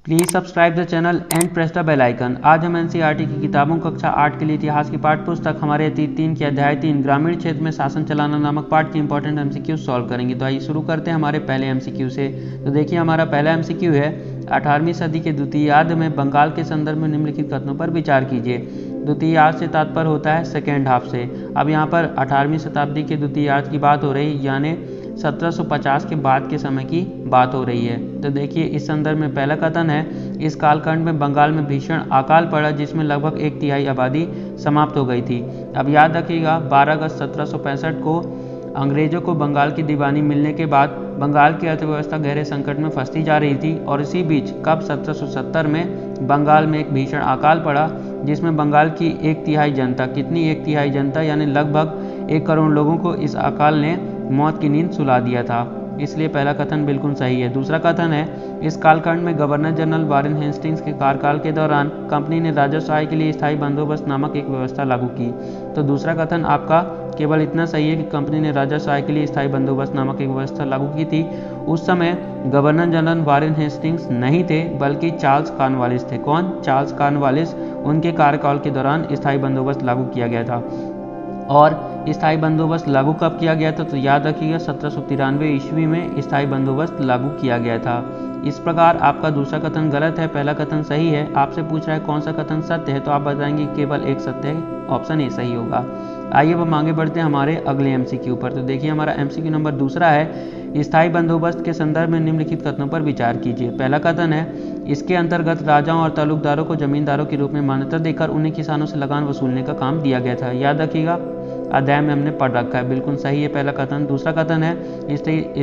Please subscribe the channel and press the bell icon. आज हम NCERT की किताबों कक्षा 8 के लिए इतिहास की पाठ्य पुस्तक हमारे 3 के अध्याय 3 ग्रामीण क्षेत्र में शासन चलाना नामक पाठ की इंपॉर्टेंट एमसीक्यू सॉल्व करेंगे। तो आइए शुरू करते हैं हमारे पहले एमसीक्यू से। तो देखिए हमारा पहला एमसीक्यू है 18वीं सदी के द्वितीयार्ध में बंगाल के संदर्भ में निम्नलिखित कथनों पर विचार कीजिए। द्वितीयार्ध से तात्पर्य होता है सेकेंड हाफ से। अब यहाँ पर 18वीं शताब्दी के द्वितीयार्ध की बात हो रही, यानी 1750 के बाद के समय की बात हो रही है। तो देखिए इस संदर्भ में पहला कथन है, इस कालखंड में बंगाल में भीषण अकाल पड़ा जिसमें लगभग 1/3 आबादी समाप्त हो गई थी। अब याद रखिएगा 12 अगस्त 1765 को अंग्रेजों को बंगाल की दीवानी मिलने के बाद बंगाल की अर्थव्यवस्था गहरे संकट में फंसती जा रही थी और इसी बीच कब 1770 में बंगाल में एक भीषण अकाल पड़ा जिसमें बंगाल की 1/3 जनता, कितनी 1/3 जनता यानी लगभग 1 करोड़ लोगों को इस अकाल ने मौत की नींद सुला दिया था। इसलिए पहला कथन बिल्कुल सही है। दूसरा कथन है, इस कालखंड में गवर्नर जनरल वारेन हेस्टिंग्स के कार्यकाल के दौरान कंपनी ने राजस्व आय के लिए स्थायी बंदोबस्त नामक एक व्यवस्था लागू की। तो दूसरा कथन आपका केवल इतना सही है कि कंपनी ने राजस्व आय के लिए स्थायी बंदोबस्त नामक एक व्यवस्था लागू की थी। उस समय गवर्नर जनरल वारेन हेस्टिंग्स नहीं थे बल्कि चार्ल्स कॉर्नवालिस थे। कौन? Charles Cornwallis. उनके कार्यकाल के दौरान स्थायी बंदोबस्त लागू किया गया था। और स्थायी बंदोबस्त लागू कब किया गया था? तो याद रखिएगा 1793 ईस्वी में स्थायी बंदोबस्त लागू किया गया था। इस प्रकार आपका दूसरा कथन गलत है, पहला कथन सही है। आपसे पूछ रहा है कौन सा कथन सत्य है, तो आप बताएंगे केवल एक सत्य है, ऑप्शन ए सही होगा। आइए अब हम आगे बढ़ते हैं हमारे अगले एमसीक्यू पर। तो देखिए हमारा एमसीक्यू नंबर दूसरा है, स्थायी बंदोबस्त के संदर्भ में निम्नलिखित कथनों पर विचार कीजिए। पहला कथन है, इसके अंतर्गत राजाओं और तालुकदारों को जमींदारों के रूप में मान्यता देकर उन्हें किसानों से लगान वसूलने का काम दिया गया था। याद रखिएगा अध्याय में हमने पढ़ रखा है, बिल्कुल सही है पहला कथन। दूसरा कथन है,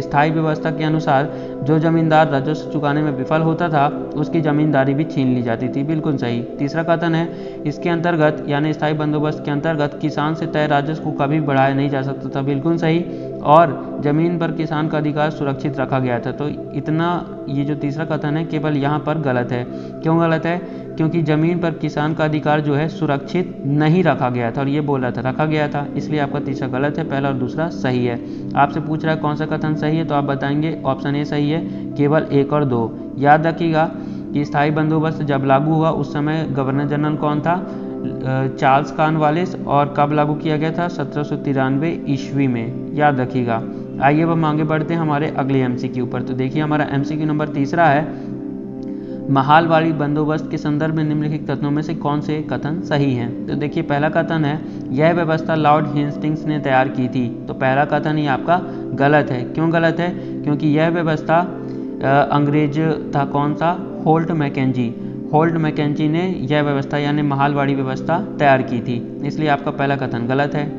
स्थायी व्यवस्था के अनुसार जो जमींदार राजस्व चुकाने में विफल होता था उसकी जमींदारी भी छीन ली जाती थी, बिल्कुल सही। तीसरा कथन है, इसके अंतर्गत यानी स्थायी बंदोबस्त के अंतर्गत किसान से तय राजस्व को कभी बढ़ाया नहीं जा सकता था, बिल्कुल सही। और जमीन पर किसान का अधिकार सुरक्षित रखा गया था। तो इतना ये जो तीसरा कथन है केवल यहाँ पर गलत है। क्यों गलत है? क्योंकि जमीन पर किसान का अधिकार जो है सुरक्षित नहीं रखा गया था, और ये बोला था रखा गया था, इसलिए आपका तीसरा गलत है, पहला और दूसरा सही है। आपसे पूछ रहा है कौन सा कथन सही है, तो आप बताएंगे ऑप्शन ए सही है, केवल 1 और 2। याद रखिएगा कि स्थायी बंदोबस्त जब लागू हुआ उस समय गवर्नर जनरल कौन था? Charles Cornwallis. और कब लागू किया गया था? 1793 ईस्वी में, याद रखिएगा। आइए अब हम आगे बढ़ते हैं हमारे अगले एमसीक्यू पर। तो देखिए हमारा एमसीक्यू नंबर तीसरा है, महालवाड़ी बंदोबस्त के संदर्भ में निम्नलिखित कथनों में से कौन से कथन सही हैं? तो देखिए पहला कथन है, यह व्यवस्था लॉर्ड हेस्टिंग्स ने तैयार की थी। तो पहला कथन ही आपका गलत है। क्यों गलत है? क्योंकि यह व्यवस्था अंग्रेज था, कौन सा? Holt McKenzie. होल्ट मैकेंजी ने यह व्यवस्था यानी महालवाड़ी व्यवस्था तैयार की थी, इसलिए आपका पहला कथन गलत है।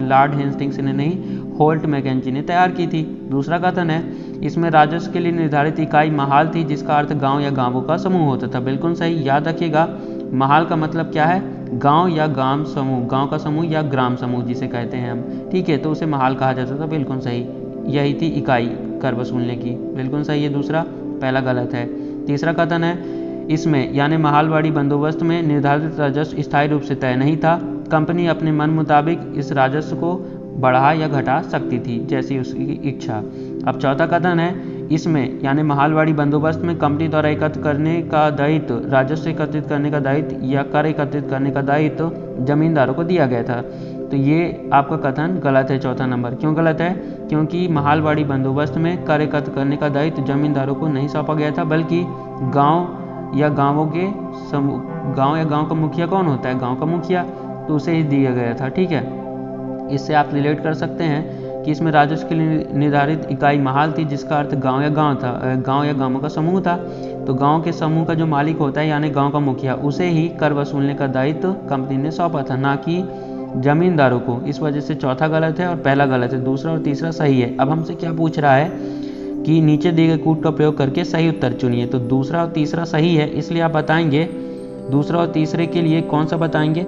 लॉर्ड हेस्टिंग्स ने नहीं, होल्ट मैकेंजी ने तैयार की थी। दूसरा कथन है, इसमें राजस्व के लिए निर्धारित इकाई महाल थी जिसका अर्थ गांव या गांवों का समूह होता था, बिल्कुल सही। याद रखिएगा महाल का मतलब क्या है? गांव या गांव समूह, गांव का समूह या ग्राम समूह जिसे कहते हैं हम, ठीक है, तो उसे महाल कहा जाता था, बिल्कुल सही। यही थी इकाई कर वसूलने की, बिल्कुल सही है दूसरा, पहला गलत है। तीसरा कथन है, इसमें यानी महालवाड़ी बंदोबस्त में निर्धारित राजस्व स्थायी रूप से तय नहीं था, कंपनी अपने मन मुताबिक इस राजस्व को बढ़ा या घटा सकती थी जैसी उसकी इच्छा। अब चौथा कथन है, इसमें यानी महालवाड़ी बंदोबस्त में कंपनी द्वारा एकत्र करने का दायित्व, राजस्व एकत्रित करने का दायित्व या कर एकत्रित करने का दायित्व जमींदारों को दिया गया था। तो ये आपका कथन गलत है, चौथा नंबर। क्यों गलत है? क्योंकि महालवाड़ी बंदोबस्त में कर एकत्र करने का दायित्व जमींदारों को नहीं सौंपा गया था, बल्कि गाँव या गांवों के समूह, गांव या गांव का मुखिया कौन होता है? गांव का मुखिया, तो उसे ही दिया गया था, ठीक है। इससे आप रिलेट कर सकते हैं कि इसमें राजस्व के लिए निर्धारित इकाई महाल थी जिसका अर्थ गांव या गांव था, गांव या गांवों का समूह था। तो गांव के समूह का जो मालिक होता है यानी गांव का मुखिया, उसे ही कर वसूलने का दायित्व कंपनी ने सौंपा था, ना कि जमींदारों को। इस वजह से चौथा गलत है और पहला गलत है, दूसरा और तीसरा सही है। अब हमसे क्या पूछ रहा है कि नीचे दिए गए कूट का प्रयोग करके सही उत्तर चुनिए। तो दूसरा और तीसरा सही है, इसलिए आप बताएंगे दूसरा और तीसरे के लिए कौन सा बताएंगे?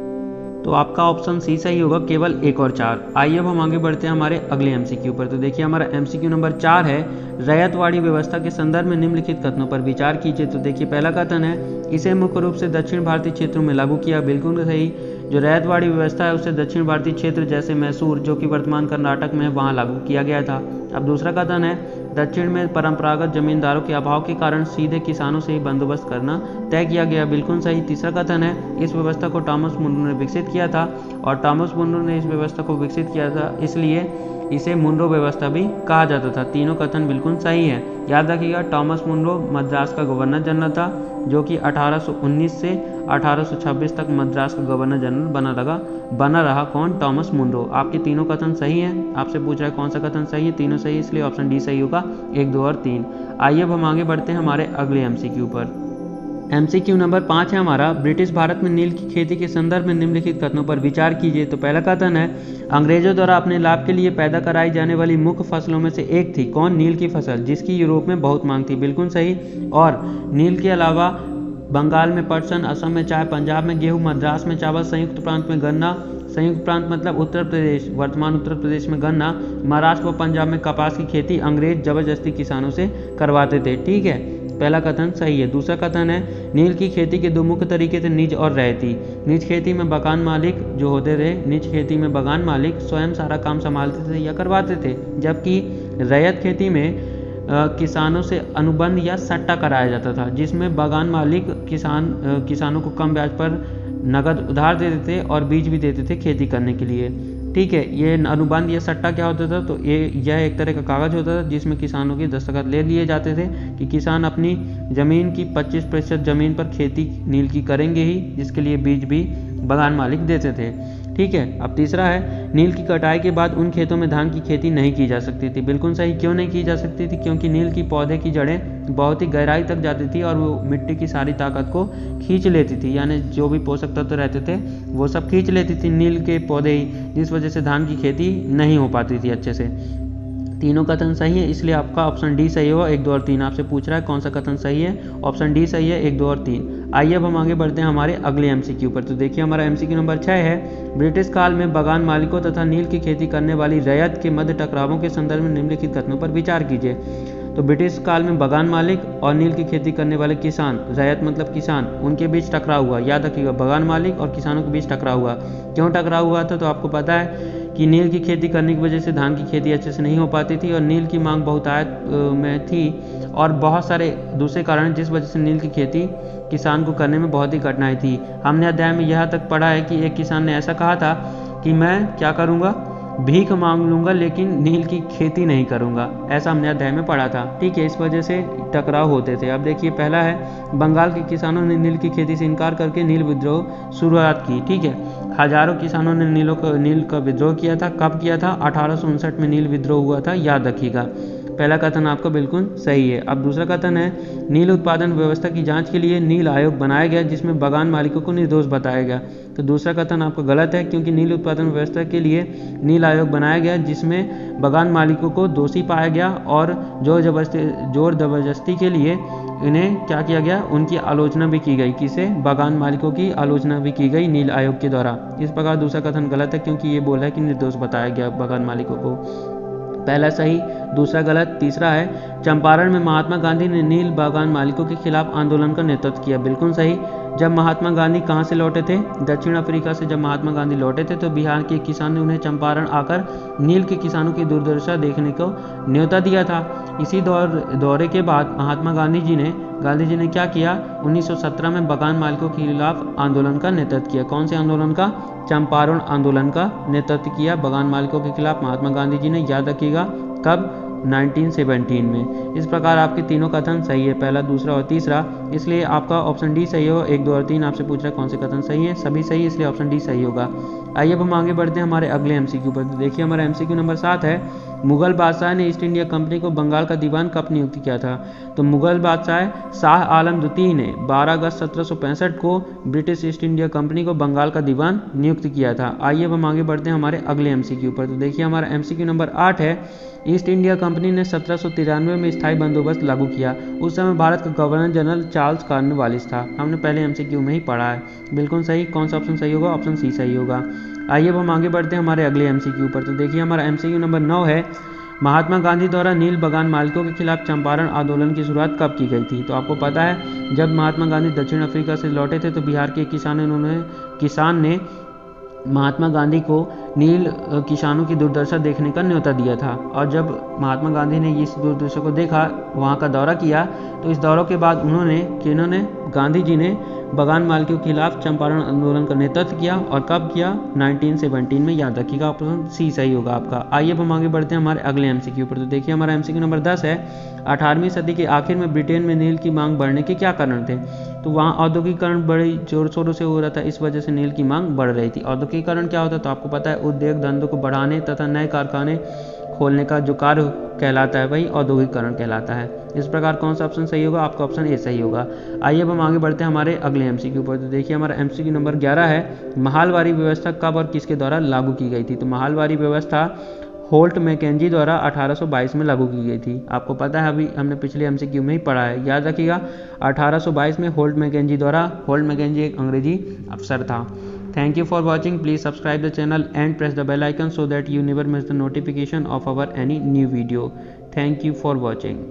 तो आपका ऑप्शन सी सही होगा, केवल 1 और 4। आइए अब हम आगे बढ़ते हैं हमारे अगले एमसीक्यू पर। तो देखिए हमारा एमसीक्यू नंबर 4 है, रैयतवाड़ी व्यवस्था के संदर्भ में निम्नलिखित कथनों पर विचार कीजिए। तो देखिए पहला कथन है, इसे मुख्य रूप से दक्षिण भारतीय क्षेत्रों में लागू किया, बिल्कुल सही। जो रैयतवाड़ी व्यवस्था है उसे दक्षिण भारतीय क्षेत्र जैसे मैसूर, जो कि वर्तमान कर्नाटक में है, वहाँ लागू किया गया था। अब दूसरा कथन है, दक्षिण में परंपरागत जमींदारों के अभाव के कारण सीधे किसानों से ही बंदोबस्त करना तय किया गया। बिल्कुल सही। तीसरा कथन है, इस व्यवस्था को टॉमस मुनरो ने विकसित किया था, और टॉमस मुनरो ने इस व्यवस्था को विकसित किया था, इसलिए इसे मुनरो व्यवस्था भी कहा जाता था। तीनों कथन बिल्कुल सही है। याद रखिएगा, टॉमस मुनरो मद्रास का गवर्नर जनरल था, जो कि 1819 से 1826 तक मद्रास का गवर्नर जनरल बना रहा। कौन? Thomas Munro. आपके तीनों कथन सही हैं। आपसे पूछ रहा है कौन सा कथन सही है? तीनों सही, इसलिए ऑप्शन डी सही होगा, 1, 2 और 3। आइए अब हम आगे बढ़ते हैं हमारे अगले एमसीक्यू पर। एमसीक्यू नंबर 5 है हमारा, ब्रिटिश भारत में नील की खेती के संदर्भ में निम्नलिखित कथनों पर विचार कीजिए। तो पहला कथन है, अंग्रेजों द्वारा अपने लाभ के लिए पैदा कराई जाने वाली मुख्य फसलों में से एक थी। कौन? नील की फसल, जिसकी यूरोप में बहुत मांग थी। बिल्कुल सही। और नील के अलावा बंगाल में पटसन, असम में चाय, पंजाब में गेहूं, मद्रास में चावल, संयुक्त प्रांत में गन्ना, संयुक्त प्रांत मतलब उत्तर प्रदेश, वर्तमान उत्तर प्रदेश में गन्ना, महाराष्ट्र व पंजाब में कपास की खेती अंग्रेज जबरदस्ती किसानों से करवाते थे। ठीक है, पहला कथन सही है। दूसरा कथन है, नील की खेती के दो मुख्य तरीके थे, निज और रैयती। निज खेती में बगान मालिक जो होते थे, निज खेती में बगान मालिक स्वयं सारा काम संभालते थे या करवाते थे, जबकि रैयत खेती में किसानों से अनुबंध या सट्टा कराया जाता था, जिसमें बगान मालिक किसानों को कम ब्याज पर नगद उधार देते थे और बीज भी देते थे खेती करने के लिए। ठीक है, ये अनुबंध या सट्टा क्या होता था? तो यह एक तरह का कागज होता था जिसमें किसानों के दस्तखत ले लिए जाते थे कि किसान अपनी जमीन की 25% जमीन पर खेती नील की करेंगे ही, जिसके लिए बीज भी बगान मालिक देते थे। ठीक है, अब तीसरा है, नील की कटाई के बाद उन खेतों में धान की खेती नहीं की जा सकती थी। बिल्कुल सही। क्यों नहीं की जा सकती थी? क्योंकि नील की पौधे की जड़ें बहुत ही गहराई तक जाती थी और वो मिट्टी की सारी ताकत को खींच लेती थी, यानी जो भी पोषक तत्व रहते थे वो सब खींच लेती थी नील के पौधे ही, जिस वजह से धान की खेती नहीं हो पाती थी अच्छे से। तीनों कथन सही है, इसलिए आपका ऑप्शन डी सही होगा, 1, 2 और 3। आपसे पूछ रहा है कौन सा कथन सही है? ऑप्शन डी सही है, 1, 2 और 3। आइए अब हम आगे बढ़ते हैं हमारे अगले एमसीक्यू पर। तो देखिए, हमारा एमसीक्यू नंबर 6 है, ब्रिटिश काल में बगान मालिकों तथा नील की खेती करने वाली रैयत के मध्य टकरावों के संदर्भ में निम्नलिखित कथनों पर विचार कीजिए। तो ब्रिटिश काल में बगान मालिक और नील की खेती करने वाले किसान, रैयत मतलब किसान, उनके बीच टकराव हुआ। याद रखिएगा, बगान मालिक और किसानों के बीच टकराव हुआ। क्यों टकराव हुआ था? तो आपको पता है कि नील की खेती करने की वजह से धान की खेती अच्छे से नहीं हो पाती थी और नील की मांग बहुतायत में थी, और बहुत सारे दूसरे कारण जिस वजह से नील की खेती किसान को करने में बहुत ही कठिनाई थी। हमने अध्याय में यहाँ तक पढ़ा है कि एक किसान ने ऐसा कहा था कि मैं क्या करूँगा, भीख मांग लूंगा लेकिन नील की खेती नहीं करूंगा। ऐसा हमने अध्याय में पढ़ा था। ठीक है, इस वजह से टकराव होते थे। अब देखिए, पहला है, बंगाल के किसानों ने नील की खेती से इनकार करके नील विद्रोह शुरुआत की। ठीक है, हजारों किसानों ने नील का विद्रोह किया था। कब किया था? 1859 में नील विद्रोह हुआ था, याद रखिएगा। पहला कथन आपका बिल्कुल सही है। अब दूसरा कथन है, नील उत्पादन व्यवस्था की जांच के लिए नील आयोग बनाया गया, जिसमें बगान मालिकों को निर्दोष बताया गया। तो दूसरा कथन आपका गलत है, क्योंकि नील उत्पादन व्यवस्था के लिए नील आयोग बनाया गया, जिसमें बगान मालिकों को दोषी पाया गया और जोर जबरदस्ती के लिए इन्हें क्या किया गया, उनकी आलोचना भी की गई। किसे? बगान मालिकों की आलोचना भी की गई नील आयोग के द्वारा। इस प्रकार दूसरा कथन गलत है, क्योंकि ये बोला है कि निर्दोष बताया गया बगान मालिकों को। पहला सही, दूसरा गलत। तीसरा है, चंपारण में महात्मा गांधी ने नील बागान मालिकों के खिलाफ आंदोलन का नेतृत्व किया। बिल्कुल सही। जब महात्मा गांधी कहाँ से लौटे थे? दक्षिण अफ्रीका से जब महात्मा गांधी लौटे थे तो बिहार के किसान ने उन्हें चंपारण आकर नील के किसानों की दुर्दशा देखने को न्योता दिया था। इसी दौरे के बाद महात्मा गांधी जी ने क्या किया? 1917 में बगान मालिकों के खिलाफ आंदोलन का नेतृत्व किया। कौन से आंदोलन का? चंपारण आंदोलन का नेतृत्व किया बगान मालिकों के खिलाफ महात्मा गांधी जी ने। याद रखिएगा, कब? 1917 में। इस प्रकार आपके तीनों कथन सही है, पहला, दूसरा और तीसरा, इसलिए आपका ऑप्शन डी सही होगा। 1, 2 और 3 आपसे पूछ रहा है कौन से कथन सही है? सभी सही, इसलिए ऑप्शन डी सही होगा। आइए अब हम आगे बढ़ते हैं हमारे अगले एमसीक्यू पर। देखिए, हमारा एमसीक्यू नंबर 7 है, मुगल बादशाह ने ईस्ट इंडिया कंपनी को बंगाल का दीवान कब नियुक्त किया था? तो मुगल बादशाह शाह आलम द्वितीय ने 12 अगस्त 1765 को ब्रिटिश ईस्ट इंडिया कंपनी को बंगाल का दीवान नियुक्त किया था। आइए अब हम आगे बढ़ते हैं हमारे अगले एमसीक्यू पर। तो देखिए, हमारा एमसीक्यू नंबर 8 है, ईस्ट इंडिया कंपनी ने 1793 में स्थायी बंदोबस्त लागू किया। उस समय भारत का गवर्नर जनरल चार्ल्स कॉर्नवालिस था। हमने पहले एमसीक्यू में ही पढ़ा है। बिल्कुल सही। कौन सा ऑप्शन सही होगा? ऑप्शन सी सही होगा। आइए अब हम आगे बढ़ते हैं हमारे अगले एमसीक्यू पर। तो देखिए, हमारा एमसीक्यू नंबर 9 है, महात्मा गांधी द्वारा नील बगान मालिकों के खिलाफ चंपारण आंदोलन की शुरुआत कब की गई थी? तो आपको पता है, जब महात्मा गांधी दक्षिण अफ्रीका से लौटे थे तो बिहार के किसान ने महात्मा गांधी को नील किसानों की दुर्दशा देखने का न्योता दिया था। और जब महात्मा गांधी ने इस दुर्दशा को देखा, वहाँ का दौरा किया, तो इस दौरे के बाद उन्होंने गांधी जी ने बगान मालिकों के खिलाफ चंपारण आंदोलन का नेतृत्व किया। और कब किया? 1917 में। याद रखिएगा, ऑप्शन सी सही होगा आपका। आइए अब हम आगे बढ़ते हैं हमारे अगले एमसीक्यू पर। तो देखिए हमारा एमसीक्यू नंबर 10 है, 18वीं सदी के आखिर में ब्रिटेन में नील की मांग बढ़ने के क्या कारण थे? तो वहाँ औद्योगिकरण बड़ी जोर शोरों से हो रहा था, इस वजह से नील की मांग बढ़ रही थी। औद्योगिकरण क्या होता है? तो आपको पता है, उद्योग धंधों को बढ़ाने तथा नए कारखाने खोलने का जो कार्य कहलाता है वही औद्योगिकरण कहलाता है। इस प्रकार कौन सा ऑप्शन सही होगा? आपका ऑप्शन ए सही होगा। आइए अब हम आगे बढ़ते हैं हमारे अगले एमसीक्यू पर। तो देखिए हमारा एमसीक्यू नंबर 11 है, महालवारी व्यवस्था कब और किसके द्वारा लागू की गई थी? तो महालवारी व्यवस्था होल्ट मैकेंजी द्वारा 1822 में लागू की गई थी। आपको पता है, अभी हमने पिछले एमसीक्यू में ही पढ़ा है, याद रखिएगा। 1822 में होल्ट मैकेंजी द्वारा, होल्ट मैकेंजी एक अंग्रेजी अफसर था। Thank you for watching. Please subscribe the channel and press the bell icon so that you never miss the notification of our any new video. Thank you for watching.